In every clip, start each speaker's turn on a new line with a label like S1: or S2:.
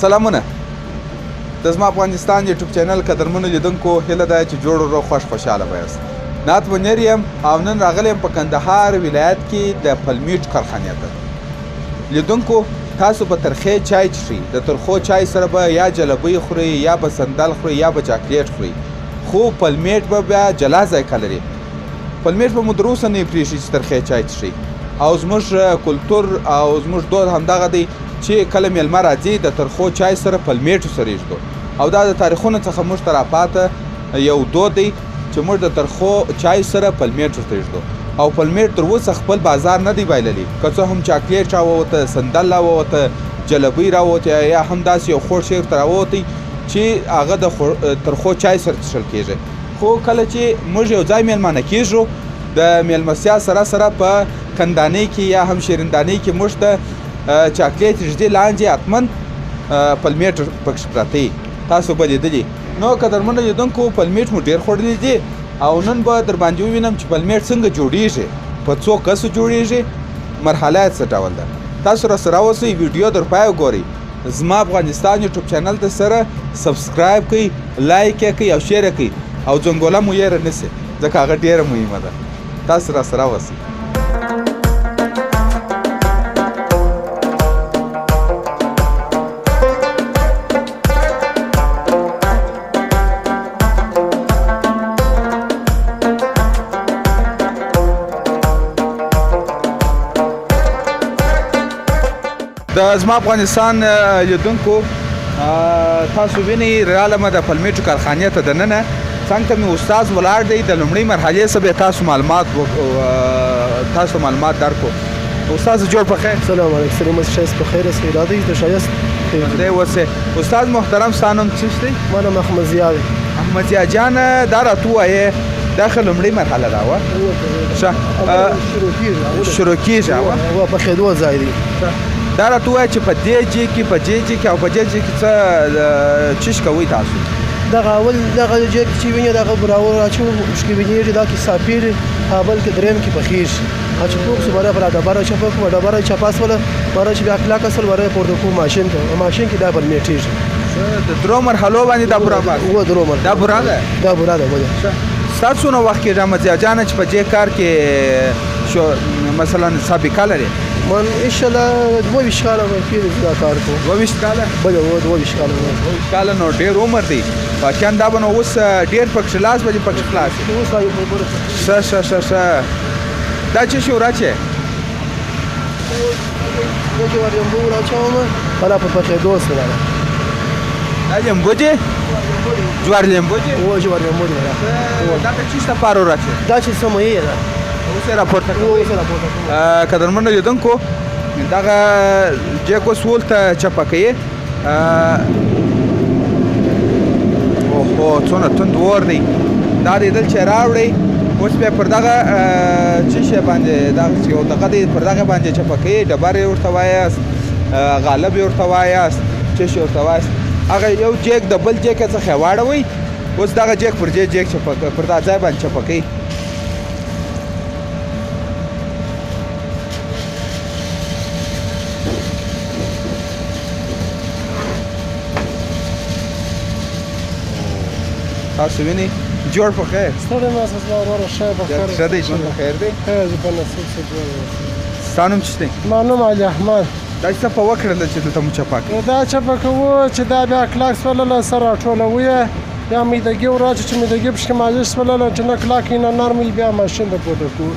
S1: سلامونه د زما افغانستان یوټیوب چینل قدرمنو لیدونکو هیله ده چې جوړ ورو خوش خوشحاله به یاست. نعت منیر یم او نن راغلی یم په کندهار ولایت کې د پلمیټ کارخانې ته. لیدونکو تاسو به ترخې چای څښئ. د ترخو چای سره به یا جلبۍ خورئ یا به سندل خورئ یا به چاکلیټ خورئ، خو پلمیټ به بیا جلا ذایقه لري. پلمیټ به مو تر اوسه نه پرېښي چې ترخې چای څښئ. او زموږ کلتور او زموږ دود همدغه دی چې کله میلمه راځي د ترخو چای سره پلمیټو سره یږدو، او دا د تاریخونو څخه موږ ته راپاته یو دود دی چې موږ د ترخو چای سره پلمیټو ته یږدو. او پلمیټ تر اوسه خپل بازار نه دی بایللی، که څه هم چاکلیټ راووته، سندل راووته، جلبۍ راووته، یا هم داسې یو خوږ شی ورته راووتی چې هغه د ترخو چای سره څښل کېږي. خو کله چې موږ یو ځای میلمانه کېږو د میلمستیا سره سره په کندانۍ کې یا هم شیرندانۍ کې موږ ته چاکلیټ ږدي لاندې حتمن پلمیټ پکښې پراته وي. تاسو به لیدلي. نو قدرمنو لیدونکو پلمیټ مو ډېر خوړلی دي او نن به در باندې ووینم چې پلمیټ څنګه جوړیږي، په څو کسو جوړیږي، مرحله یې څه ډول ده. تاسو راسره اوسئ، ویډیو در پای وګورئ. زما افغانستان یوټیوب چینل ته سره سبسکرایب کړئ، لایک یې کړئ او شیر یې کړئ، او ځنګوله مو هېره نه سي ځکه هغه ډېره مهمه ده. تاسو راسره اوسئ. د زما افغانستان لیدونکو تاسو وینئ رالمه د پلمیټو کارخانې ته دننه څنګ ته مې استاد ولاړ دی. د لومړۍ مرحلې څخه به تاسو معلومات درکو. استاد جوړ په خیر.
S2: سلام علیکم. سلام شایست په خیر است. ارادی د شایست
S1: دی وسه. استاد محترم سانم څه دی؟
S2: منم احمد ضیاء.
S1: احمد ضیاء جان دا راته وایه داخل لومړۍ مرحله دا وه شروع کېږي
S2: او په خېدو ځای دی.
S1: دا راته ووایه چې په دې جې کې په دې جې کې او په دې جې کې څه چیش کوئ تاسو؟
S2: دغه اول دغه جې کې چې وینئ دغه براور اچوو مشکې وینېږي دا کې ساپېږي بل کې درېیم کې پخېږي. چې پوک سو برای پر ډبره چپه کوو ډبره چپاس ولا برای چې بیا کلاک اصل برای پورته کوو ماشین ته ماشین کې دا پلمیټېږي.
S1: د درو مرحلو باندې دا برا
S2: و درو مرحله
S1: دا برا ده
S2: دا برا ده وجه.
S1: ستاسو نو وخت کې احمد ضیاء جان چې په دې کار کې شو مثلا سابقه لري؟
S2: من انشاءالله 22 کاله کېږي دا کار کوم.
S1: 22 کاله؟
S2: بله 22 کاله.
S1: 22 کاله نو ډېر عمر دی. واقعا دا به نو اوس ډېر پکښې لاس به دې پکښې خلاص ښه ښه ښه ښه. دا څه شي وراچې؟
S2: دا چې لیمبو وراچوم کله په پخېدو سره.
S1: دا لیمبو دی؟ جوار لیمبو دی؟
S2: او جوار لیمبو دی.
S1: دا ته چی لپاره وراچې؟
S2: دا چې سموي ده
S1: اوس یې راپورته کوئ. قدرمنو لیدونکو دغه جیک اوس ولته چپه کوي. اوهو څونه توند اور دی. دا لیدل چې راوړئ اوس بیا پر دغه څه شی باندې دغه یو دغه دی پر دغه باندې چپه کوي. ډبرې ورته وایاست، غالب یې ورته وایاست، څه شی ورته وایاست. هغه یو جیک د بل جیک څخه واړوئ. اوس دغه جیک پر دې جیک چپه پر دا ځای باندې چپه کوي. تاسو وینئ جوړ په خیر.
S2: ستړی مه اوسه زما وروره ښه په خیر.
S1: ښه دی ژوند په خیر دی؟
S2: زه په نصیب څه جوړ یم.
S1: ستا نوم څه دی؟
S2: زما نوم علي احمد.
S1: دا څه په وکړله چې دلته مو چپه کړې؟
S2: دا چپه کوو چې دا بیا کلاک سولله سر راټولوو یې بیا میدګي وراچو چې میدګي پشکې مالش سولله چې نه کلاک یې نه نرم وي بیا ماشین ته پورته کوو.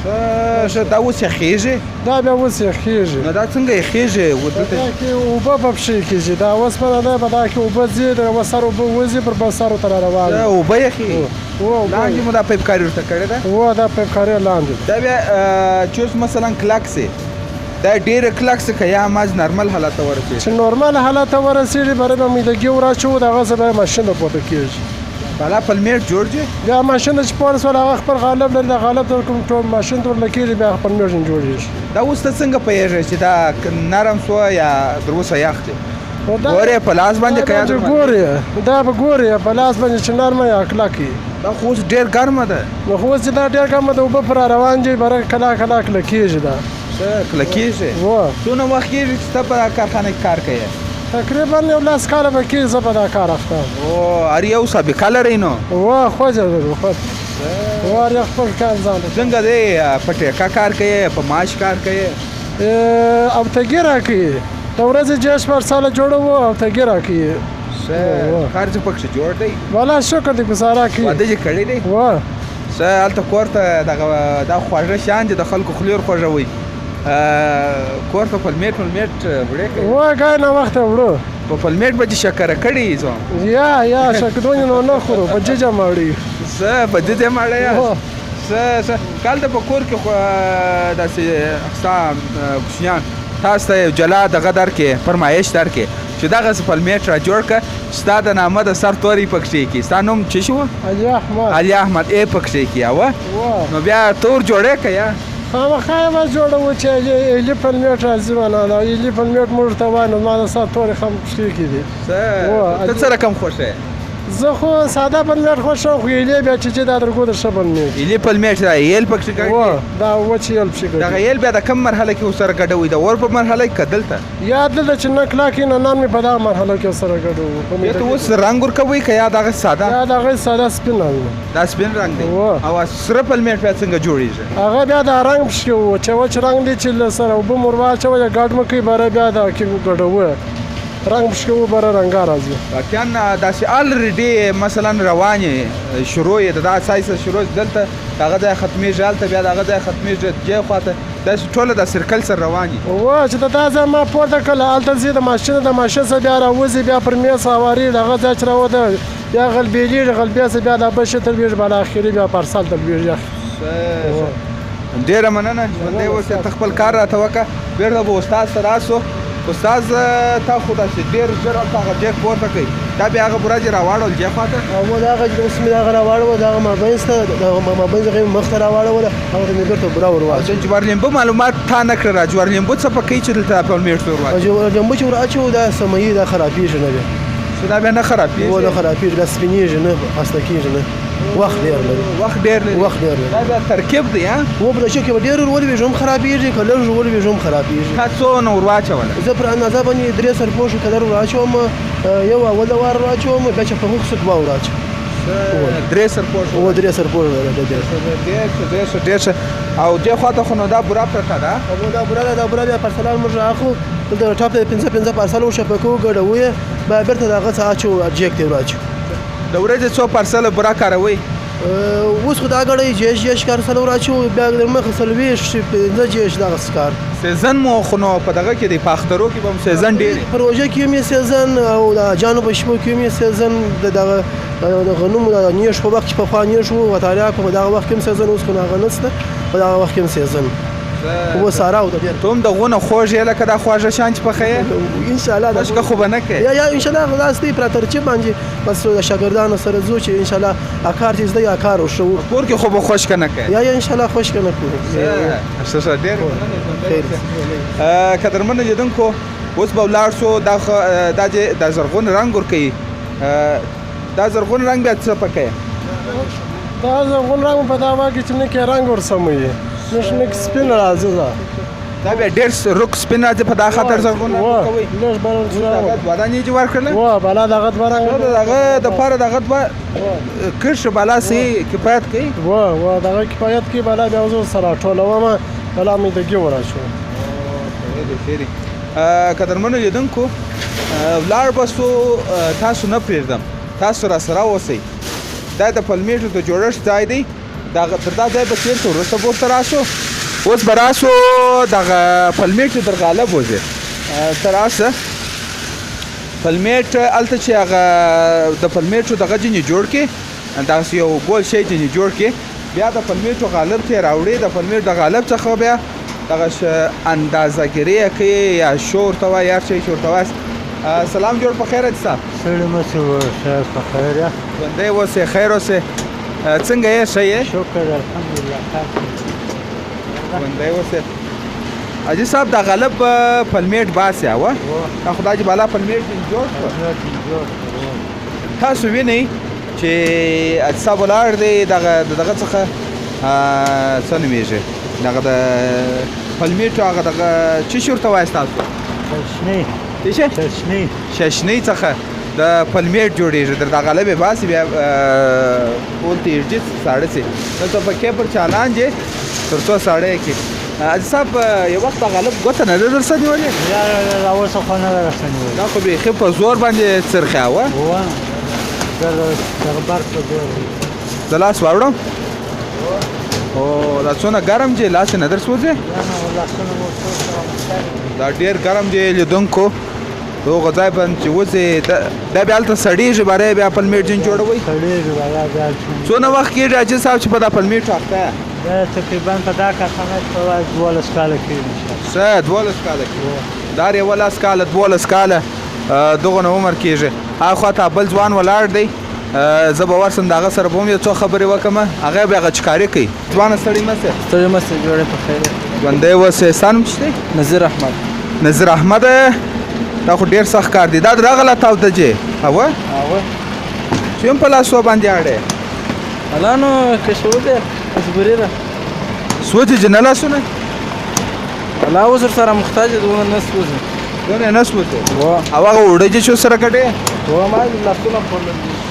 S1: ښه دا اوس یخېږي؟
S2: دا بیا اوس یخېږي.
S1: نو دا څنګه یخېږي؟
S2: دا کې اوبه په پښې کېږي. دا اوسپنه ده په دا کې اوبه ځي د یوه سر اوبه وځي پر بل سر ورته راروان وي.
S1: اوبه یخې؟ لاندې مو دا پیپکاري ورته کړې ده؟
S2: دا پیپکاري لاندې.
S1: دا بیا چې اوس مثلا کلک سي دا ډېر کلک څه که یا ماز نارمل حالت ته ورسېږي
S2: چې نورمال حالت ته ورسېږي برای به میدګي وراچوو د هغه څه به ماشین ته پورته کېږي
S1: بالا پلمیټ جوړ دی
S2: بیا ماشین چې پورته سول هغه خپل غالب لري د غالب ته کوم ټول ماشین ته ورله کېږي بیا خپل میژن جوړېږي
S1: دا اوس ته څنګه پوهېږې چې دا نرم سو یا تر اوسه یخ دی ګورې په لاس باندې که
S2: ګورې دا به ګورې په لاس باندې چې نرمه یا کلکې
S1: دا خو اوس ډېر ګرمه ده
S2: نو خو اوس چې دا ډېر ګرمه ده اوبه پر روان دي بره کله کله کلکېږي دا
S1: ښه کلکېږي څونه وخت کېږي چې ته په کارخانه کې کار کوې
S2: تقریبا یو 10 کاله به کېږي زه په دا کار اخته
S1: او هر یو سابقه لرئ نو
S2: خوځه ده خود هر یو خپل کار ځان
S1: څنګه دی په ټیکه کار کوې په معاش کار کوې
S2: او تګي راکوي د ورځې جیش پر ساله جوړوو او تګي راکوي
S1: کار چې پکښې جوړ دی
S2: والا شکر دی ګزاره کوي
S1: واده چې کړی دی ښه هلته کور ته دا خواږه شیان دي د خلکو خولې ورخوږوئ کور ته پلمیټ وړې کوي
S2: ګای نه وخته وړو
S1: په پلمیټ به چې شکره کړي زه
S2: یا شکدونې نو نه خورو په ججه ماړي
S1: څه په ججه ماړی یاست څه کال ته په کور کې داسې ستا کوچنیان تاسو ته یو جلا دغه درکې فرمایش درکې چې دغسې پلمیټ را جوړ کړه ستا د نامه د سر توری پکښې کړي ستا نوم څه شو علي احمد ای پکښې کړي اوه نو بیا تور جوړې که یا
S2: خامخا یې به جوړوو چې علي پلمیټ راځي معنا دا علي پلمیټ موږ ته وایي نو زما د سر تورې خم پکښې کړي دي
S1: ته څه رقم خوښ یې
S2: زه خو ساده پلمیټ خوښوم خو ایلې بیا چې دا درګو د ښه پلمیټ
S1: ایلې پلمیټ دا ایل پکښې ګډ
S2: دا وچ ایل پکښې ګډ
S1: دغه ایل بیا د کوم مرحله کې ورسره ګډوئ د اور په مرحله کې که دلته
S2: یا دلته چې نه کلاکې نه نان مې په دغه مرحله کې ورسره ګډوو
S1: بیا ته اوس رنګ ورکوئ که یا دغه ساده
S2: یا دغه ساده سپین رنګ
S1: دا سپین رنګ دی او سره پلمیټ بیا څنګه جوړېږي
S2: هغه بیا دا رنګ پکښې وو چې وچ رنګ دی چې له سره اوبه مو ور واچوئ یا ګډ مه کوئ بره بیا دا کې ګډوو رنګ پکښې وو بره رنګا راځي
S1: واقعا داسې الریډي مثلا روان یې شروع یې د دا سایسه شروع دلته دغه ځای ختمېږي هلته بیا دغه ځای ختمېږي دې خواته داسې ټوله د سرکل سره روان یي
S2: چې د دا ځای ما پورته کړله هلته ځي د ماشین څخه بیا راوځي بیا پر میز هوارېږي دغه ځای چې راوده بیا غلبېلېږي غلبې څخه بیا دا بل شي ته لوېږي بالا اخري بیا پارسل ته لوېږي
S1: ډېره مننه ژوندی اوسې ته خپل کار راته وکړه بېرته به استاد ته راسو استاد تا خو داسې ډېر ژر هلته هغه جیک پورته کوي دا بیا هغه ورځې راواړول جیک خواته
S2: او دغه اوس مې دغه راواړوه دغه مابینځ ته دغه مابینځ هغه مخ ته راواړوله هغه ته مې بېرته بوره ور واچوه
S1: جوارلیمبو معلومات تا نه کړه را جوارلیمبو څه په کوي چې دلته پلمیټ ته ور واچوي
S2: جوارلیمبو چې ور اچوو دا سمهي دا خرابېږي نه بیا
S1: دا بیا نه خرابېږي
S2: نه خرابېږي دا سپینېږي نه خسته کېږي نه وخت ډېر لري
S1: وخت ډېر لري دا بیا ترکیب دی
S2: و په چې کې ډېر ولوېږي هم خرابېږي که لږ ولوېږي هم خرابېږي
S1: تا څونه ور واچوله
S2: زه پر اندازه باندې 3 سرپوښه کلر ور اچوم یو اوله وار ور اچوم بیا چې په مخ څه دوه ور اچوم
S1: 3 سرپوښه
S2: و 3 سرپوښه
S1: ډېر او دې خواته خو نو دا بوره پرته ده
S2: دا بوره بیا پارسلان موږ راخو دلته ټاپ ته 5 پارسل وشپکو ګډوو یې بیا بېرته دغه څه اچو جیک ته ور اچو
S1: د ورځې څو پارسله بوره کاروئ
S2: اوس خو دا ګړی جیش کار سره ور اچو بیا د مخې 40 15 جیش دغه کار
S1: سیزن مو خو نو په دغه کې د پاخترو کې به هم سیزن ډېر
S2: پروژه کې هم سیزن او د جانب شپو کې هم سیزن د غنمو د نیش په وخت کې پخوا نیش وو وتاریاک په دغه وخت کې هم سیزن اوس خو هغه نشته په دغه وخت کې هم سیزن و سارا او د بیا
S1: ته هم دغونه خوږ یې لکه دا خواږه شیان چې پخوې
S2: انشاءالله
S1: مشکه خو به نه کوې
S2: یا انشاءالله خلاص دی پر ترتیب باندې بس د شاګردانو سره ځو چې انشاءالله کار چې زده یا کار وشو
S1: کور کې خو به خوښ که نه کوې
S2: یا انشاءالله خوښ که نه کوو
S1: ښه ډېر قدرمنو لیدونکو اوس به ولاړ شو دا زرغون رنګ ورکوي دا زرغون رنګ بیا څه پکوې
S2: دا زرغون رنګ په دا واکې چې نه کې رنګ ورسموي نشنک سپین راځي
S1: دا بیا ډېر رک سپین راځي په دا خاطر زرغون رنګ کوئ
S2: لږ بل
S1: دوه دانې چې ورکړله
S2: وا بالا دغه دوه رنګ
S1: دغه دپاره دغه دوه کرښه بالا سې کفایت کوي
S2: وا دغه کفایت کوي بالا بیا زه سره ټولومه بالا مې دګي ور اچوم
S1: قدرمنو لیدونکو ولاړ به سو تاسو نه پرېږدم تاسو را سره اوسئ دا د پلمیټو د جوړښت ځای دی تر دا ځای به تېر شو وروسته به ورته راسو اوس به راسو دغه پلمیټ در غالب وځي ته راسه پلمیټ هلته چې هغه د پلمیټو دغه ځینې جوړ کړي دغسې یو ګول شی ځینې جوړ کړي بیا د پلمیټو غالب ته یې راوړي د پلمیټ د غالب څخه بیا دغه اندازهګیري یې کوي یا شور ته وایي هر شی چې ورته وایاست. سلام جوړ په خیره دي صاحب.
S3: سړی مه څه وایه په خیر یې.
S1: ژوندی اوسې خیر اوسې. څنګه یې ښه یې؟
S3: شکر الحمدلله ښه.
S1: ژوندی اوسې. حاجي صاحب دا غلب پلمیټ باسي هوا دا خدای دې بالا پلمیټ جوړ کړ. تاسو وینئ چې حاجي صاحب ولاړ دی دغه څخه څه نومېږي دغه د پلمیټو هغه دغه څه شي ورته وایاست تاسو؟
S3: چشنی.
S1: چشنی. چشنی څخه د پلمیټ جوړېږي د غلب یې باسي بیا پورته یې ساړه سي نو ته پکې پر چالان یې تر څو ساړه یې کړي. حاجي صاحب یو وخت غالب ګوته نه ده درڅه نیولې؟
S3: راوڅه خو نه ده درڅه نیولې.
S1: دا خو بیخي په زور باندې څرخی هوه.
S3: دربر په زور
S1: زه لاس واوړم. او دا څونه ګرم دی لاس یې نه در سوځي؟ دا ډېر ګرم دی لیدونکو. دغه ځای باندې چې اوسې دا بیا هلته سړېږي باره بیا پلمیټ ځین جوړوئ؟
S3: سړېږي بیا
S1: څونه وخت کېږي حاجي صاحب چې په دا پلمیټو اخته یې؟
S3: دا تقریبا په دا کارخانه کې په 12 کاله کېږي.
S1: څه 12 کاله کېږي؟ دا 11 کاله 12 کاله دغونه عمر کېږي. هاخوا ته بل ځوان ولاړ دی. زه به ورسم د هغه سره به هم یو څو خبرې وکړم. هغه بیا هغه چکاري کوي. ځوانه ستړی مه سې.
S4: ستړی مه سې جوړې په خیر.
S1: ژوندی اوسې. ستا نوم څه دی؟
S4: نظیر احمد.
S1: نظیر احمد دا خو ډېر سخت کار دی. دا درغله تاوده جې هوه چې هم په لاسو باندې اړې
S4: الله نو که شروع دی مجبوري ده.
S1: سوځي چې نه لاسونه؟
S4: الله اوس ورسره محتاج دی دونه نه سوځي.
S1: دونه نه سوځي او هغه اوړه چې سره کټې
S4: ما لاسونه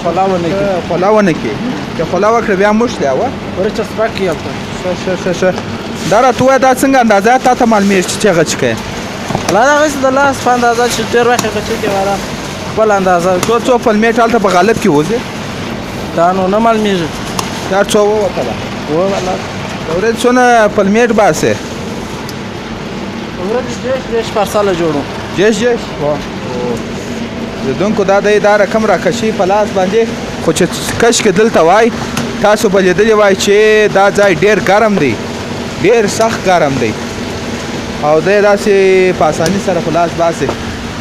S4: خولا ونه کړي.
S1: خولا ونه کړي چې خولا وکړه بیا موش دی هوه
S4: ورې چسپاک کړي هلته.
S1: ښه دا راته ووایه دا څنګه اندازه تا ته معلومېږي چې هغه څه کوې؟
S4: الله دغسې د لاس په اندازه چې ډېر وخت یې بچي کې والا خپل اندازه
S1: څو پلمیټ هلته په غالب کې وځي؟
S4: دا نو نه معلومېږي.
S1: دا څو ووتله؟
S4: والله
S1: د ورځې څونه پلمیټ باسې؟
S4: ورځې جېش پارساله جوړو.
S1: جېش لیدونکو دا دی دا رقم راکشي په لاس باندې خو چې کش کې دلته وای تاسو به لیدلی وای چې دا ځای ډېر ګرم دی ډېر سخت ګرم دی او دی داسې په اساني سره په لاس باسي.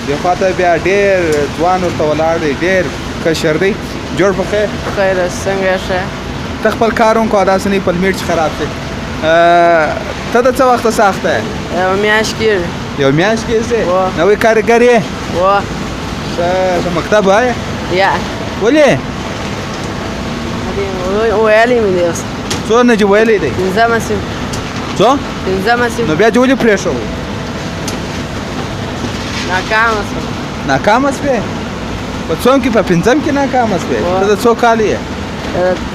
S1: دې خوا ته بیا ډېر ځوان ورته ولاړ دی ډېر کشر دی. جوړ په خیر.
S5: خیر څنګه یې ښه؟
S1: ته خپل کار وکړه داسې نه پلمیټ چې خراب دی. ته د څه وخته ساخته یې؟
S5: یو میاشت کېږي.
S1: یو میاشت کېږي؟ نوی کارګر یې؟ ښه مکتب وایې؟
S5: یا
S1: ولې؟
S5: ویلی مې دی اوس.
S1: څونه چې ویلی دی؟
S5: پنځمه صنف.
S1: څو؟
S5: پنځمه صنف.
S1: نو بیا چې ولې پرېښودې؟
S5: ناکامه شوم.
S1: ناکامه شوې؟ په څوم کې په پنځم کې ناکامه شوې؟ ته د څو کالو یې؟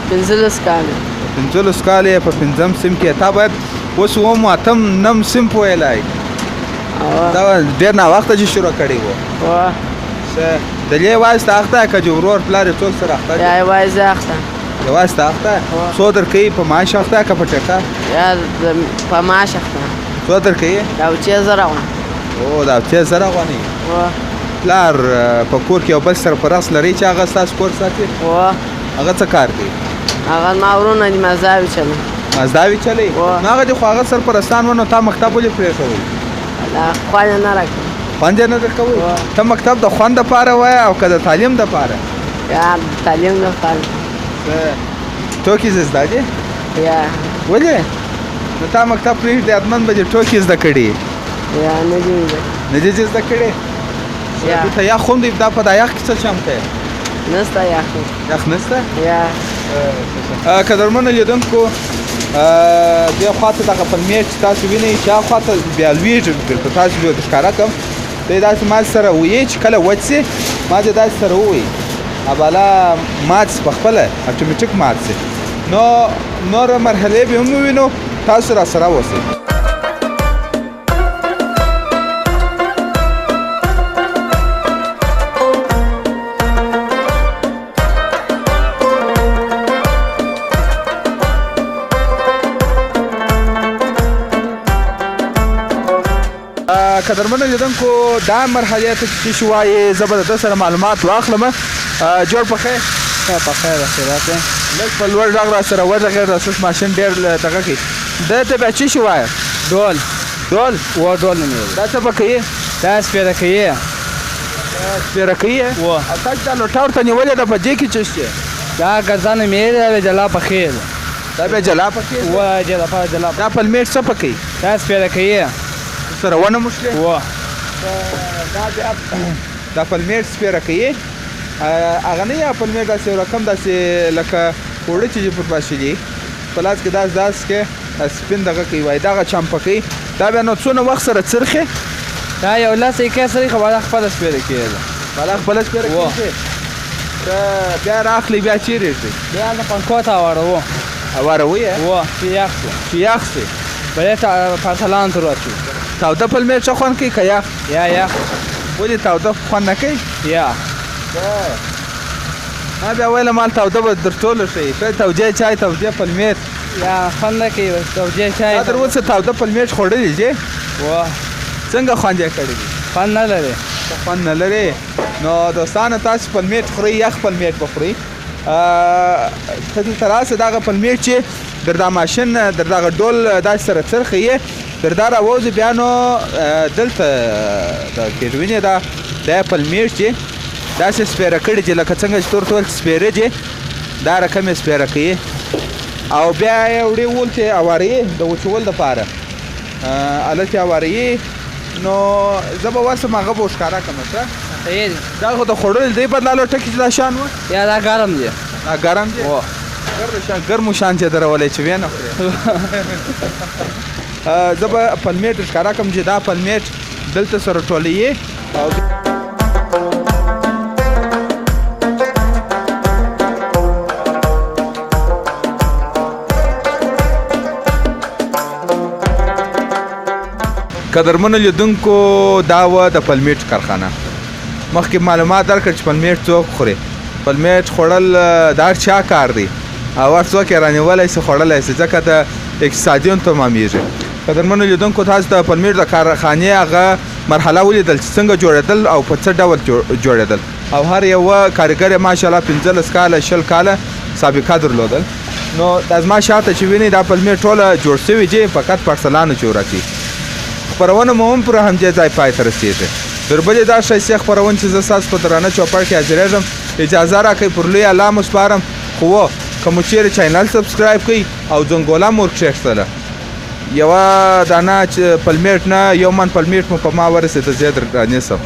S5: 15 کاله.
S1: 15 کاله یې په پنځم صنف کې. تا باید اوس اووم اتم نم صنف ویلی. دا ډېر ناوخته چې شروع کړی و. دلې یوازې ته اخته که چې ورور پلار یې څوک سره اخته؟
S5: یا یوازې اخته.
S1: یوازې ته اخته؟ څو درکوي په معاش اخته که په ټکه؟
S5: یا په معاش اخته.
S1: څو درکوي؟
S5: د اوچې زره غوانې.
S1: او د اوچې زره غوانې؟ پلار په کور کې یو بل سره په رقص لري چې هغه ستاسو کور ساتي؟ هغه څه کار کوي؟
S5: هغه زما ورونه دي مزداوي چلوي.
S1: مزداوي چلوي؟ نو هغه دې خو هغه سرپرستان و نو تا مکتب ولې پرېښودی؟
S5: خوند یې نه راکوي.
S1: خوند یې نه درکوي؟ ته مکتب د خوند دپاره وایه او که د تعلیم دپاره؟
S5: یا تعلیم دپاره.
S1: ټوکې زه زده دي؟
S5: یا
S1: ولې؟ نو تا مکتب پرېږدې حتمن به دې ټوکې زده کړي.
S5: یا نه دي زده.
S1: نه دي زده کړي؟ دلته یخ هم دی دا په دا یخ کې څه چم کوې؟
S5: نسته یخ.
S1: یخ نسته؟
S5: یا
S1: قدرمنو لیدونکو دې خوا ته دغه پلمیټ چې تاسو وینئ چې هغه خوا ته بیا لویږي درته تاسو ښکاره کړم. دی داسې مال سره ویې چې کله وچ سي ما دې داسې سره ووایي بالا مات سي په خپله اټومیټیک مات سي. نو نوره مرحلې به هم ووینو تاسو را سره اوسئ. قدرمنو لیدونکو دا مرحلې ته چې شي وایي زه به د ده سره معلومات واخلم. جوړ په خیر.
S4: په خیر خیرات دی.
S1: لږ په لوړ غږ را سره وغږېږه د سوس ماشین ډېر دغه کوي. ده ته بیا چې شي وایه؟
S4: ډول.
S1: ډول
S4: و ډول نومېږي
S1: دا څه به کوي
S4: دا سپېره کوي
S1: سپېره کوي
S4: و
S1: او تاسو دا لوټه ورته نیولې ده په دې کې څه شته
S4: دا ګرځا نومېږي دا بیا جلا پخې ده
S1: دا بیا جلا پکې
S4: و جلا
S1: دا پلمیټ څه پکې
S4: دا سپېره کوي
S1: سره ونه مشله
S4: و
S1: دا بیا دا پلمیټ سپېره کوي هغه نه یا پلمیټ داسې یو رقم داسې لکه اوړه چې پر باشي دي په لاس کې داس کې سپین دغه کوي وای دغه چمپه کوي دا بیا نو څونه وخت سره څرخي
S4: دا یو لاس یې کې سره خبره خپل سپېره کېده
S1: بالا خپل سپېره کوي بیا راخلی بیا چیرې شي
S4: بیا د پنکو ته واړو
S1: واروي
S4: و چې یخ
S1: چې یخ شي
S4: بلې ته پارسلان ته راچو
S1: تاوده پلمیټ څه خوند کوي که یخ
S4: یا
S1: ولې تاوده خوند نه کوي
S4: یا
S1: ما بیا ویله مال تاوده به در ټولو شي توجه چای توجه پلمیټ
S4: یا خوند نه کوي توجه چای
S1: تا تر اوسه تاوده پلمیټ خوړلی چې
S4: و
S1: څنګه خوند یې کړی دی
S4: خوند نه لري
S1: خوند نه لري نو دوستانو تاسو پلمیټ خورئ یخ پلمیټ به خورئ ته دلته راسه دغه پلمیټ چې در دا ماشین در دغه ډول داسې سره څرخی یې در دا راوځي بیا نو دلته د کیډوینې دا پلمیټ چې داسې سپېره کړي چې لکه څنګه چې ټول سپېره چې دا رقم یې سپېره کوي او بیا یې وړې ول چې اوارې د وچول دپاره هلته اوارې نو زه به وسم هغه به ښکاره کړم ښه
S4: صحیح دی
S1: دا خو د خوړل دی بدلاله ټکي چې دا شان و
S4: یا دا ګرم دی
S1: دا ګرم دی
S4: و
S1: ګرمو شان چې درولې چې وینه خورې زه به پلمیټ ښکاره کړم چې دا پلمیټ دلته سره ټولوي او قدرمنو لیدونکو دا وه د پلمیټ کارخانه مخکې معلومات درکړ چې پلمیټ څوک خوري پلمیټ خوړل دا هر چا کار دی او هر څوک یې رانیولی سي خوړلی سي ځکه د اقتصادي هم تمامیږي قدرمنو لیدونکو تاسو د پلمیټ د کارخانې هغه مرحله ولیدل چې څنګه جوړېدل او په څه ډول جوړېدل او هر یوه کارګر یې ماشاءالله 15 کاله 20 کاله سابقه درلودل نو د زما شاته چې وینئ دا پلمیټ ټوله جوړ سوي چې فقط پارسلانو چې ورکړي خپرونه مو هم پر همدې ځای پای ته رسېږي تر بلې دا ښایستې خپرونه چې زه ستاسو په درانه چوپړ کې حاضرېږم اجازه راکړئ پر لوی الله مو سپارم خو که مو چیرې چینل سبسکرایب کړئ او زنګوله مو ورکښېښتله یوه دانه پلمیټ نه یو من پلمیټ مو په ما ورسېده زه در رانیسم